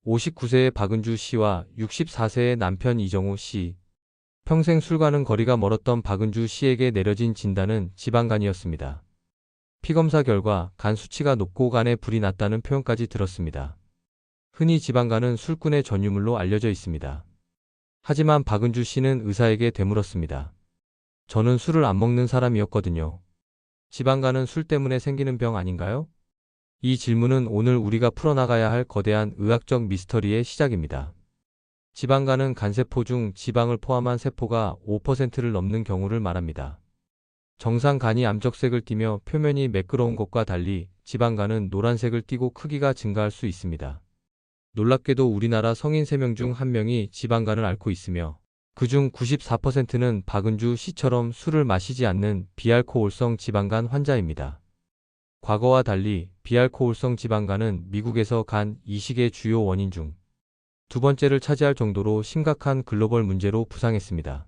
59세의 박은주 씨와 64세의 남편 이정호 씨. 평생 술과는 거리가 멀었던 박은주 씨에게 내려진 진단은 지방간이었습니다. 피검사 결과 간 수치가 높고 간에 불이 났다는 표현까지 들었습니다. 흔히 지방간은 술꾼의 전유물로 알려져 있습니다. 하지만 박은주 씨는 의사에게 되물었습니다. 저는 술을 안 먹는 사람이었거든요. 지방간은 술 때문에 생기는 병 아닌가요? 이 질문은 오늘 우리가 풀어나가야 할 거대한 의학적 미스터리의 시작입니다. 지방간은 간세포 중 지방을 포함한 세포가 5%를 넘는 경우를 말합니다. 정상 간이 암적색을 띠며 표면이 매끄러운 것과 달리 지방간은 노란색을 띠고 크기가 증가할 수 있습니다. 놀랍게도 우리나라 성인 3명 중 1명이 지방간을 앓고 있으며 그중 94%는 박은주 씨처럼 술을 마시지 않는 비알코올성 지방간 환자입니다. 과거와 달리 비알코올성 지방간은 미국에서 간 이식의 주요 원인 중 두 번째를 차지할 정도로 심각한 글로벌 문제로 부상했습니다.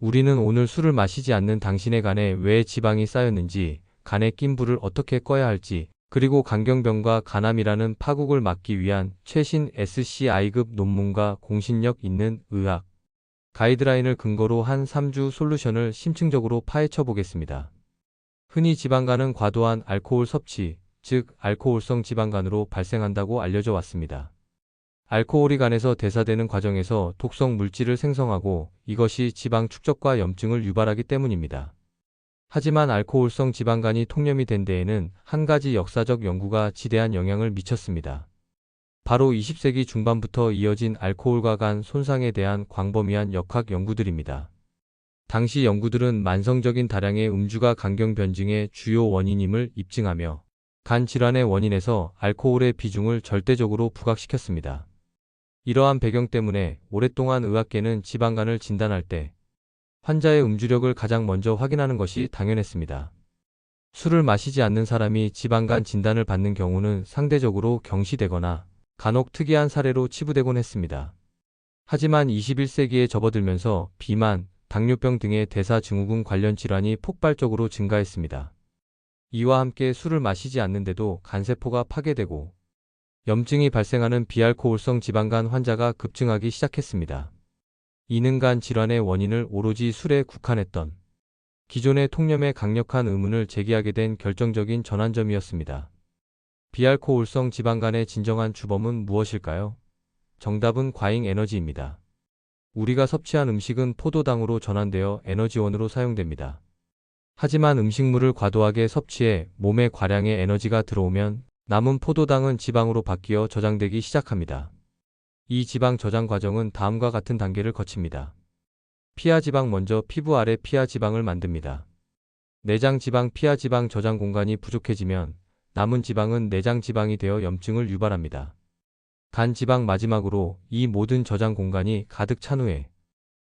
우리는 오늘 술을 마시지 않는 당신의 간에 왜 지방이 쌓였는지, 간에 낀 불을 어떻게 꺼야 할지, 그리고 간경병과 간암이라는 파국을 막기 위한 최신 SCI급 논문과 공신력 있는 의학 가이드라인을 근거로 한 3주 솔루션을 심층적으로 파헤쳐 보겠습니다. 흔히 지방간은 과도한 알코올 섭취, 즉 알코올성 지방간으로 발생한다고 알려져 왔습니다. 알코올이 간에서 대사되는 과정에서 독성 물질을 생성하고 이것이 지방 축적과 염증을 유발하기 때문입니다. 하지만 알코올성 지방간이 통념이 된 데에는 한 가지 역사적 연구가 지대한 영향을 미쳤습니다. 바로 20세기 중반부터 이어진 알코올과 간 손상에 대한 광범위한 역학 연구들입니다. 당시 연구들은 만성적인 다량의 음주가 간경변증의 주요 원인임을 입증하며 간 질환의 원인에서 알코올의 비중을 절대적으로 부각시켰습니다. 이러한 배경 때문에 오랫동안 의학계는 지방간을 진단할 때 환자의 음주력을 가장 먼저 확인하는 것이 당연했습니다. 술을 마시지 않는 사람이 지방간 진단을 받는 경우는 상대적으로 경시되거나 간혹 특이한 사례로 치부되곤 했습니다. 하지만 21세기에 접어들면서 비만, 당뇨병 등의 대사증후군 관련 질환이 폭발적으로 증가했습니다. 이와 함께 술을 마시지 않는데도 간세포가 파괴되고 염증이 발생하는 비알코올성 지방간 환자가 급증하기 시작했습니다. 이는 간 질환의 원인을 오로지 술에 국한했던 기존의 통념에 강력한 의문을 제기하게 된 결정적인 전환점이었습니다. 비알코올성 지방간의 진정한 주범은 무엇일까요? 정답은 과잉 에너지입니다. 우리가 섭취한 음식은 포도당으로 전환되어 에너지원으로 사용됩니다. 하지만 음식물을 과도하게 섭취해 몸에 과량의 에너지가 들어오면 남은 포도당은 지방으로 바뀌어 저장되기 시작합니다. 이 지방 저장 과정은 다음과 같은 단계를 거칩니다. 피하지방 먼저 피부 아래 피하지방을 만듭니다. 내장지방 피하지방 저장 공간이 부족해지면 남은 지방은 내장지방이 되어 염증을 유발합니다. 간지방 마지막으로 이 모든 저장 공간이 가득 찬 후에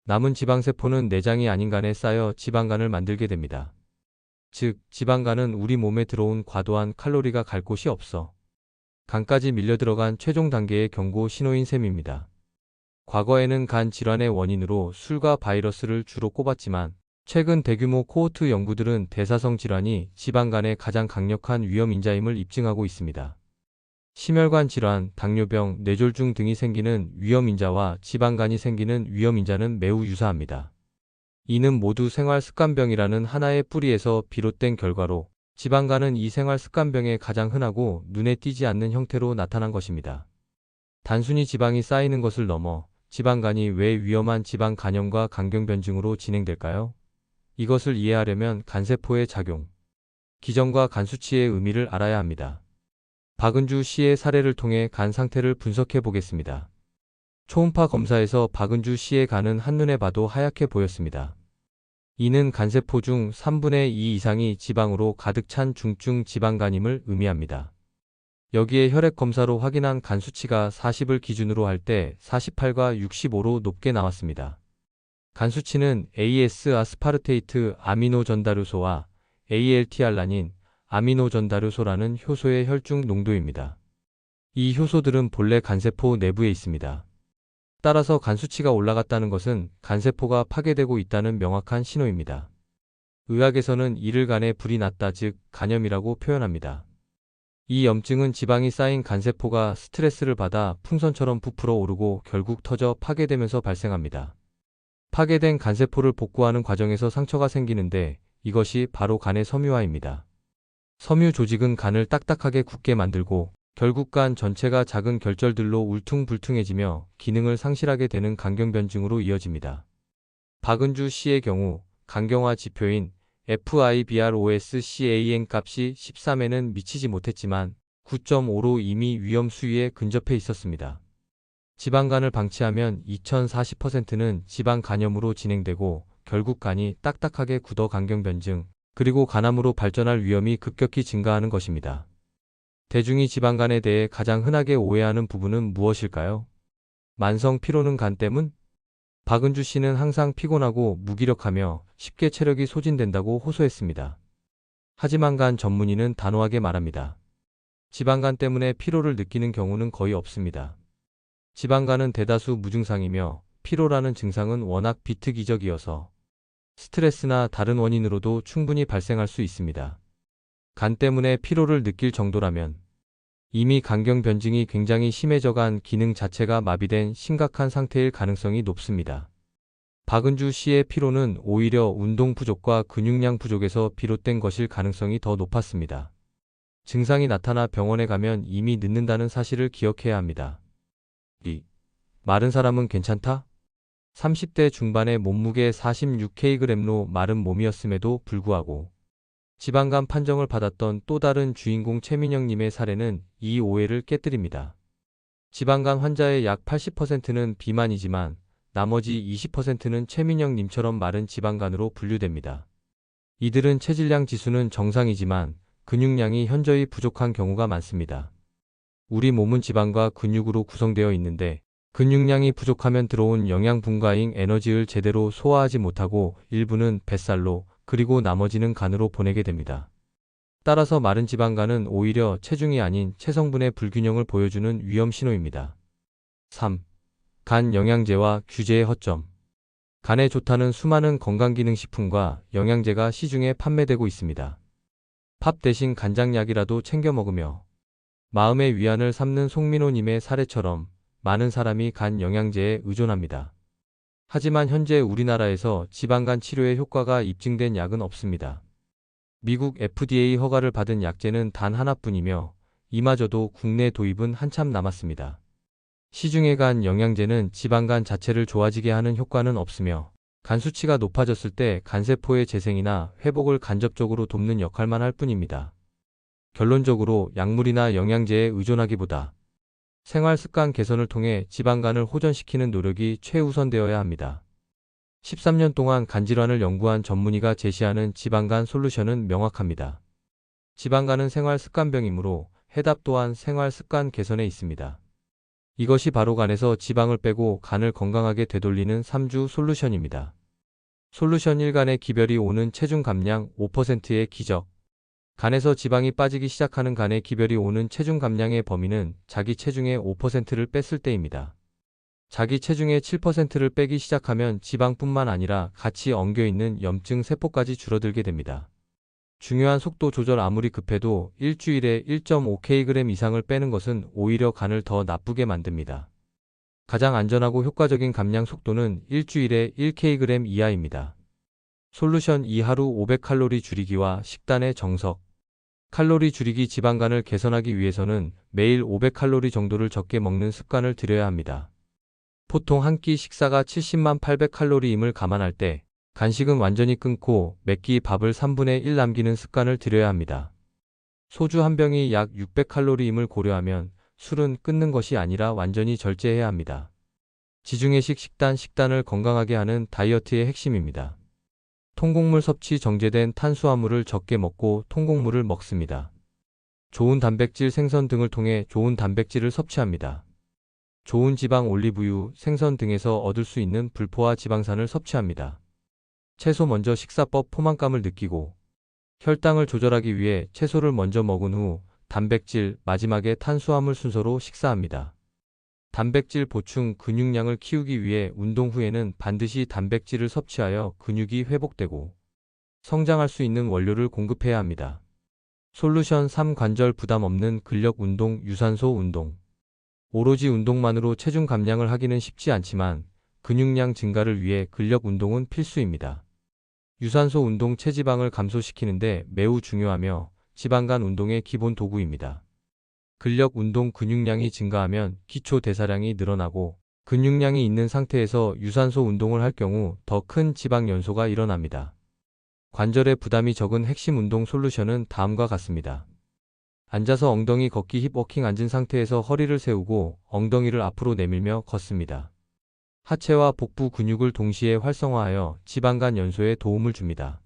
남은 지방세포는 내장이 아닌 간에 쌓여 지방간을 만들게 됩니다. 즉, 지방간은 우리 몸에 들어온 과도한 칼로리가 갈 곳이 없어 간까지 밀려 들어간 최종 단계의 경고 신호인 셈입니다. 과거에는 간 질환의 원인으로 술과 바이러스를 주로 꼽았지만 최근 대규모 코호트 연구들은 대사성 질환이 지방간의 가장 강력한 위험인자임을 입증하고 있습니다. 심혈관 질환, 당뇨병, 뇌졸중 등이 생기는 위험인자와 지방간이 생기는 위험인자는 매우 유사합니다. 이는 모두 생활습관병이라는 하나의 뿌리에서 비롯된 결과로 지방간은 이 생활습관병의 가장 흔하고 눈에 띄지 않는 형태로 나타난 것입니다. 단순히 지방이 쌓이는 것을 넘어 지방간이 왜 위험한 지방 간염과 간경변증으로 진행될까요? 이것을 이해하려면 간세포의 작용, 기전과 간 수치의 의미를 알아야 합니다. 박은주 씨의 사례를 통해 간 상태를 분석해 보겠습니다. 초음파 검사에서 박은주 씨의 간은 한눈에 봐도 하얗게 보였습니다. 이는 간세포 중 3분의 2 이상이 지방으로 가득 찬 중증 지방간임을 의미합니다. 여기에 혈액 검사로 확인한 간 수치가 40을 기준으로 할 때 48과 65로 높게 나왔습니다. 간 수치는 AS 아스파르테이트 아미노 전다료소와 ALT-알라닌 아미노 전다료소라는 효소의 혈중 농도입니다. 이 효소들은 본래 간세포 내부에 있습니다. 따라서 간 수치가 올라갔다는 것은 간세포가 파괴되고 있다는 명확한 신호입니다. 의학에서는 이를 간에 불이 났다, 즉 간염이라고 표현합니다. 이 염증은 지방이 쌓인 간세포가 스트레스를 받아 풍선처럼 부풀어 오르고 결국 터져 파괴되면서 발생합니다. 파괴된 간세포를 복구하는 과정에서 상처가 생기는데 이것이 바로 간의 섬유화입니다. 섬유 조직은 간을 딱딱하게 굳게 만들고 결국 간 전체가 작은 결절들로 울퉁불퉁해지며 기능을 상실하게 되는 간경변증으로 이어집니다. 박은주 씨의 경우 간경화 지표인 FIBROS-CAN 값이 13에는 미치지 못했지만 9.5로 이미 위험 수위에 근접해 있었습니다. 지방간을 방치하면 2040%는 지방 간염으로 진행되고 결국 간이 딱딱하게 굳어 간경변증, 그리고 간암으로 발전할 위험이 급격히 증가하는 것입니다. 대중이 지방간에 대해 가장 흔하게 오해하는 부분은 무엇일까요? 만성 피로는 간 때문? 박은주 씨는 항상 피곤하고 무기력하며 쉽게 체력이 소진된다고 호소했습니다. 하지만 간 전문의는 단호하게 말합니다. 지방간 때문에 피로를 느끼는 경우는 거의 없습니다. 지방간은 대다수 무증상이며 피로라는 증상은 워낙 비특이적이어서 스트레스나 다른 원인으로도 충분히 발생할 수 있습니다. 간 때문에 피로를 느낄 정도라면 이미 간경변증이 굉장히 심해져 간 기능 자체가 마비된 심각한 상태일 가능성이 높습니다. 박은주 씨의 피로는 오히려 운동 부족과 근육량 부족에서 비롯된 것일 가능성이 더 높았습니다. 증상이 나타나 병원에 가면 이미 늦는다는 사실을 기억해야 합니다. 2. 마른 사람은 괜찮다? 30대 중반의 몸무게 46kg로 마른 몸이었음에도 불구하고 지방간 판정을 받았던 또 다른 주인공 최민영님의 사례는 이 오해를 깨뜨립니다. 지방간 환자의 약 80%는 비만이지만 나머지 20%는 최민영님처럼 마른 지방간으로 분류됩니다. 이들은 체질량 지수는 정상이지만 근육량이 현저히 부족한 경우가 많습니다. 우리 몸은 지방과 근육으로 구성되어 있는데 근육량이 부족하면 들어온 영양 분과인 에너지를 제대로 소화하지 못하고 일부는 뱃살로 그리고 나머지는 간으로 보내게 됩니다. 따라서 마른 지방간은 오히려 체중이 아닌 체성분의 불균형을 보여주는 위험 신호입니다. 3. 간 영양제와 규제의 허점. 간에 좋다는 수많은 건강기능식품과 영양제가 시중에 판매되고 있습니다. 밥 대신 간장약이라도 챙겨 먹으며 마음의 위안을 삼는 송민호님의 사례처럼 많은 사람이 간 영양제에 의존합니다. 하지만 현재 우리나라에서 지방간 치료에 효과가 입증된 약은 없습니다. 미국 FDA 허가를 받은 약제는 단 하나뿐이며 이마저도 국내 도입은 한참 남았습니다. 시중의 간 영양제는 지방간 자체를 좋아지게 하는 효과는 없으며 간 수치가 높아졌을 때 간세포의 재생이나 회복을 간접적으로 돕는 역할만 할 뿐입니다. 결론적으로 약물이나 영양제에 의존하기보다 생활 습관 개선을 통해 지방간을 호전시키는 노력이 최우선되어야 합니다. 13년 동안 간질환을 연구한 전문의가 제시하는 지방간 솔루션은 명확합니다. 지방간은 생활 습관병이므로 해답 또한 생활 습관 개선에 있습니다. 이것이 바로 간에서 지방을 빼고 간을 건강하게 되돌리는 3주 솔루션입니다. 솔루션 1. 간의 기별이 오는 체중 감량 5%의 기적. 간에서 지방이 빠지기 시작하는 간의 기별이 오는 체중 감량의 범위는 자기 체중의 5%를 뺐을 때입니다. 자기 체중의 7%를 빼기 시작하면 지방뿐만 아니라 같이 엉겨있는 염증 세포까지 줄어들게 됩니다. 중요한 속도 조절. 아무리 급해도 일주일에 1.5kg 이상을 빼는 것은 오히려 간을 더 나쁘게 만듭니다. 가장 안전하고 효과적인 감량 속도는 일주일에 1kg 이하입니다. 솔루션 2. 하루 500칼로리 줄이기와 식단의 정석. 칼로리 줄이기. 지방간을 개선하기 위해서는 매일 500칼로리 정도를 적게 먹는 습관을 들여야 합니다. 보통 한 끼 식사가 70만 800칼로리임을 감안할 때 간식은 완전히 끊고 몇 끼 밥을 3분의 1 남기는 습관을 들여야 합니다. 소주 한 병이 약 600칼로리임을 고려하면 술은 끊는 것이 아니라 완전히 절제해야 합니다. 지중해식 식단을 건강하게 하는 다이어트의 핵심입니다. 통곡물 섭취. 정제된 탄수화물을 적게 먹고 통곡물을 먹습니다. 좋은 단백질. 생선 등을 통해 좋은 단백질을 섭취합니다. 좋은 지방. 올리브유, 생선 등에서 얻을 수 있는 불포화 지방산을 섭취합니다. 채소. 먼저 식사법. 포만감을 느끼고 혈당을 조절하기 위해 채소를 먼저 먹은 후 단백질, 마지막에 탄수화물 순서로 식사합니다. 단백질 보충. 근육량을 키우기 위해 운동 후에는 반드시 단백질을 섭취하여 근육이 회복되고 성장할 수 있는 원료를 공급해야 합니다. 솔루션 3. 관절 부담 없는 근력 운동, 유산소 운동. 오로지 운동만으로 체중 감량을 하기는 쉽지 않지만 근육량 증가를 위해 근력 운동은 필수입니다. 유산소 운동 체지방을 감소시키는데 매우 중요하며 지방간 운동의 기본 도구입니다. 근력 운동 근육량이 증가하면 기초 대사량이 늘어나고 근육량이 있는 상태에서 유산소 운동을 할 경우 더 큰 지방 연소가 일어납니다. 관절에 부담이 적은 핵심 운동 솔루션은 다음과 같습니다. 앉아서 엉덩이 걷기 힙 워킹. 앉은 상태에서 허리를 세우고 엉덩이를 앞으로 내밀며 걷습니다. 하체와 복부 근육을 동시에 활성화하여 지방간 연소에 도움을 줍니다.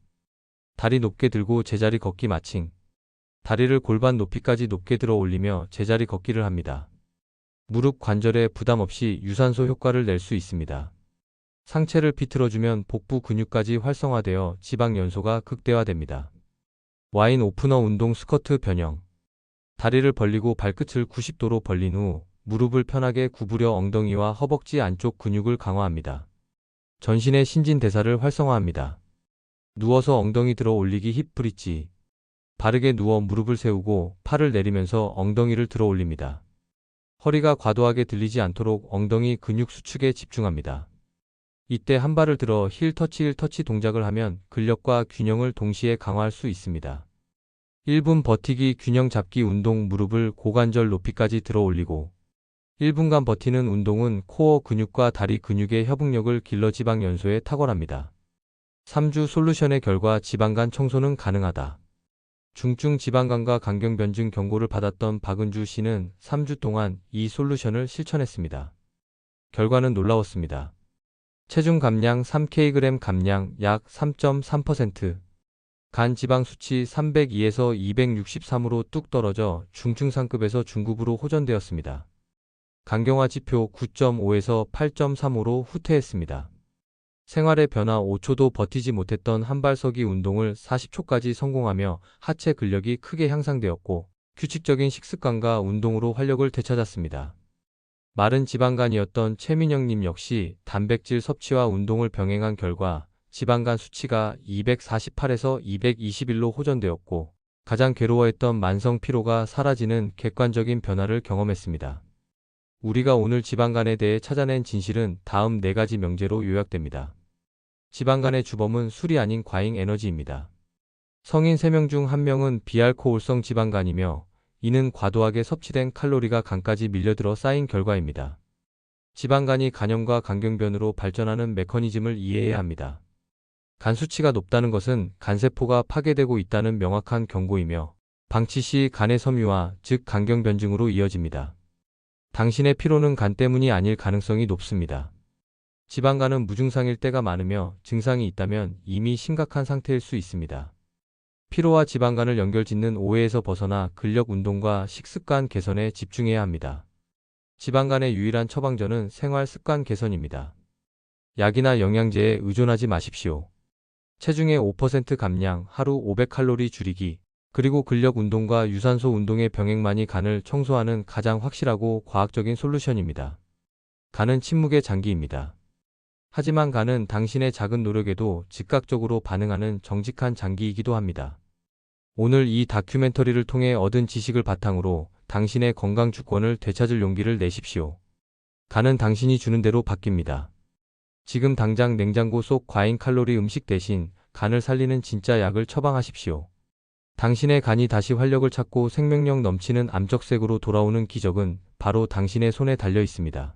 다리 높게 들고 제자리 걷기 마칭. 다리를 골반 높이까지 높게 들어 올리며 제자리 걷기를 합니다. 무릎 관절에 부담 없이 유산소 효과를 낼 수 있습니다. 상체를 비틀어주면 복부 근육까지 활성화되어 지방 연소가 극대화됩니다. 와인 오프너 운동 스쿼트 변형. 다리를 벌리고 발끝을 90도로 벌린 후 무릎을 편하게 구부려 엉덩이와 허벅지 안쪽 근육을 강화합니다. 전신의 신진대사를 활성화합니다. 누워서 엉덩이 들어 올리기 힙 브릿지. 바르게 누워 무릎을 세우고 팔을 내리면서 엉덩이를 들어 올립니다. 허리가 과도하게 들리지 않도록 엉덩이 근육 수축에 집중합니다. 이때 한 발을 들어 힐 터치 동작을 하면 근력과 균형을 동시에 강화할 수 있습니다. 1분 버티기 균형 잡기 운동. 무릎을 고관절 높이까지 들어 올리고 1분간 버티는 운동은 코어 근육과 다리 근육의 협응력을 길러 지방 연소에 탁월합니다. 3주 솔루션의 결과 지방간 청소는 가능하다. 중증 지방간과 간경변증 경고를 받았던 박은주 씨는 3주 동안 이 솔루션을 실천했습니다. 결과는 놀라웠습니다. 체중 감량 3kg 감량 약 3.3%. 간 지방 수치 302에서 263으로 뚝 떨어져 중증상급에서 중급으로 호전되었습니다. 간경화 지표 9.5에서 8.35로 후퇴했습니다. 생활의 변화. 5초도 버티지 못했던 한발서기 운동을 40초까지 성공하며 하체 근력이 크게 향상되었고 규칙적인 식습관과 운동으로 활력을 되찾았습니다. 마른 지방간이었던 최민영님 역시 단백질 섭취와 운동을 병행한 결과 지방간 수치가 248에서 221로 호전되었고 가장 괴로워했던 만성 피로가 사라지는 객관적인 변화를 경험했습니다. 우리가 오늘 지방간에 대해 찾아낸 진실은 다음 4가지 명제로 요약됩니다. 지방간의 주범은 술이 아닌 과잉 에너지입니다. 성인 3명 중 1명은 비알코올성 지방간이며 이는 과도하게 섭취된 칼로리가 간까지 밀려들어 쌓인 결과입니다. 지방간이 간염과 간경변으로 발전하는 메커니즘을 이해해야 합니다. 간 수치가 높다는 것은 간세포가 파괴되고 있다는 명확한 경고이며 방치 시 간의 섬유화, 즉 간경변증으로 이어집니다. 당신의 피로는 간 때문이 아닐 가능성이 높습니다. 지방간은 무증상일 때가 많으며 증상이 있다면 이미 심각한 상태일 수 있습니다. 피로와 지방간을 연결짓는 오해에서 벗어나 근력 운동과 식습관 개선에 집중해야 합니다. 지방간의 유일한 처방전은 생활 습관 개선입니다. 약이나 영양제에 의존하지 마십시오. 체중의 5% 감량, 하루 500칼로리 줄이기, 그리고 근력 운동과 유산소 운동의 병행만이 간을 청소하는 가장 확실하고 과학적인 솔루션입니다. 간은 침묵의 장기입니다. 하지만 간은 당신의 작은 노력에도 즉각적으로 반응하는 정직한 장기이기도 합니다. 오늘 이 다큐멘터리를 통해 얻은 지식을 바탕으로 당신의 건강 주권을 되찾을 용기를 내십시오. 간은 당신이 주는 대로 바뀝니다. 지금 당장 냉장고 속 과잉 칼로리 음식 대신 간을 살리는 진짜 약을 처방하십시오. 당신의 간이 다시 활력을 찾고 생명력 넘치는 암적색으로 돌아오는 기적은 바로 당신의 손에 달려 있습니다.